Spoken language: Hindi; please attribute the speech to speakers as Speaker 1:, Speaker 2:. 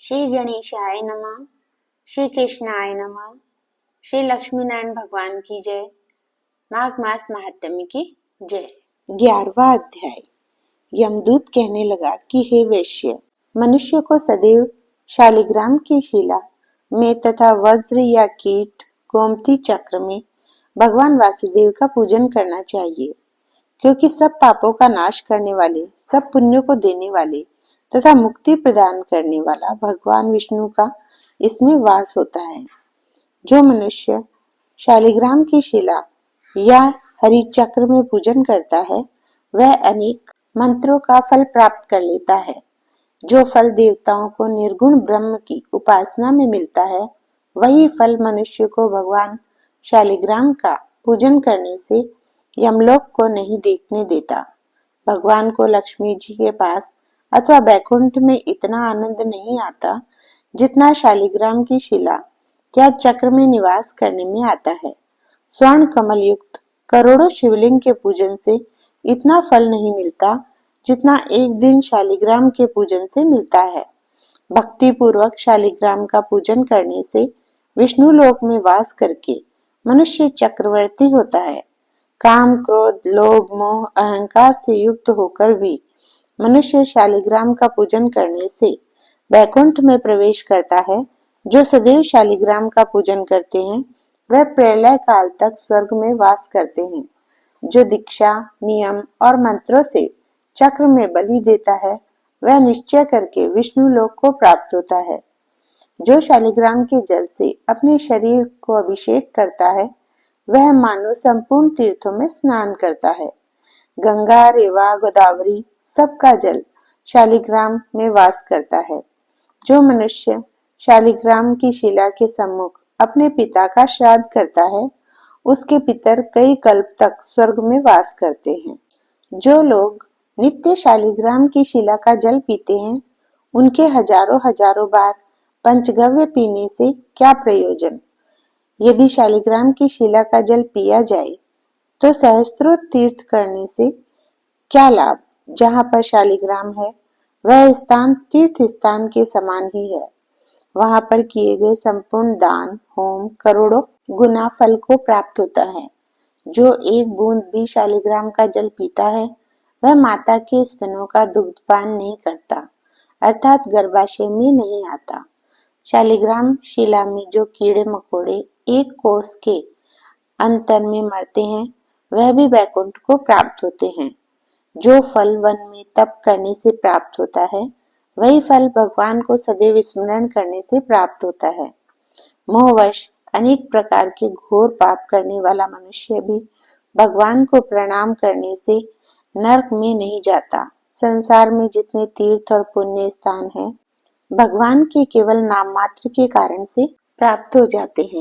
Speaker 1: श्री गणेशाय नमः। श्री कृष्णाय नमः। श्री लक्ष्मी नारायण भगवान की जय। माघ मास महात्म्य की जय। 11वां अध्याय। यमदूत कहने लगा कि हे वैश्य, मनुष्य को सदैव शालिग्राम की शिला में तथा वज्र या कीट गोमती चक्र में भगवान वासुदेव का पूजन करना चाहिए, क्योंकि सब पापों का नाश करने वाले, सब पुण्यों को देने वाले तथा मुक्ति प्रदान करने वाला भगवान विष्णु का इसमें वास होता है। जो मनुष्य शालिग्राम की शिला या हरि चक्र में पूजन करता है, वह अनेक मंत्रों का फल प्राप्त कर लेता है। जो फल देवताओं को निर्गुण ब्रह्म की उपासना में मिलता है, वही फल मनुष्य को भगवान शालिग्राम का पूजन करने से यमलोक को नहीं देखने देता। भगवान को लक्ष्मी जी के पास अथवा बैकुंठ में इतना आनंद नहीं आता जितना शालिग्राम की शिला या चक्र में निवास करने में आता है। स्वर्ण कमल युक्त करोड़ों शिवलिंग के पूजन से इतना फल नहीं मिलता जितना एक दिन शालिग्राम के पूजन से मिलता है। भक्ति पूर्वक शालिग्राम का पूजन करने से विष्णु लोक में वास करके मनुष्य चक्रवर्ती होता है। काम, क्रोध, लोभ, मोह, अहंकार से युक्त होकर भी मनुष्य शालिग्राम का पूजन करने से वैकुंठ में प्रवेश करता है। जो सदैव शालिग्राम का पूजन करते हैं, वह प्रलय काल तक स्वर्ग में वास करते हैं। जो दीक्षा, नियम और मंत्रों से चक्र में बलि देता है, वह निश्चय करके विष्णु लोक को प्राप्त होता है। जो शालिग्राम के जल से अपने शरीर को अभिषेक करता है, वह मानो संपूर्ण तीर्थों में स्नान करता है। गंगा, रेवा, गोदावरी सबका जल शालिग्राम में वास करता है। जो मनुष्य शालिग्राम की शिला के सम्मुख अपने पिता का श्राद्ध करता है, उसके पितर कई कल्प तक स्वर्ग में वास करते हैं। जो लोग नित्य शालिग्राम की शिला का जल पीते हैं, उनके हजारों हजारों बार पंचगव्य पीने से क्या प्रयोजन। यदि शालिग्राम की शिला का जल पिया जाए तो सहस्त्रों तीर्थ करने से क्या लाभ। जहाँ पर शालिग्राम है, वह स्थान तीर्थ स्थान के समान ही है। वहां पर किए गए संपूर्ण दान, होम करोड़ों गुना फल को प्राप्त होता है। जो एक बूंद भी शालिग्राम का जल पीता है, वह माता के स्तनों का दुग्धपान नहीं करता, अर्थात गर्भाशय में नहीं आता। शालिग्राम शिला में जो कीड़े मकोड़े एक कोस के अंतर में मरते हैं, वह भी वैकुंठ को प्राप्त होते हैं। जो फल वन में तप करने से प्राप्त होता है, वही फल भगवान को सदैव स्मरण करने से प्राप्त होता है। मोहवश अनेक प्रकार के घोर पाप करने वाला मनुष्य भी भगवान को प्रणाम करने से नरक में नहीं जाता। संसार में जितने तीर्थ और पुण्य स्थान हैं, भगवान के केवल नाम मात्र के कारण से प्राप्त हो जाते हैं।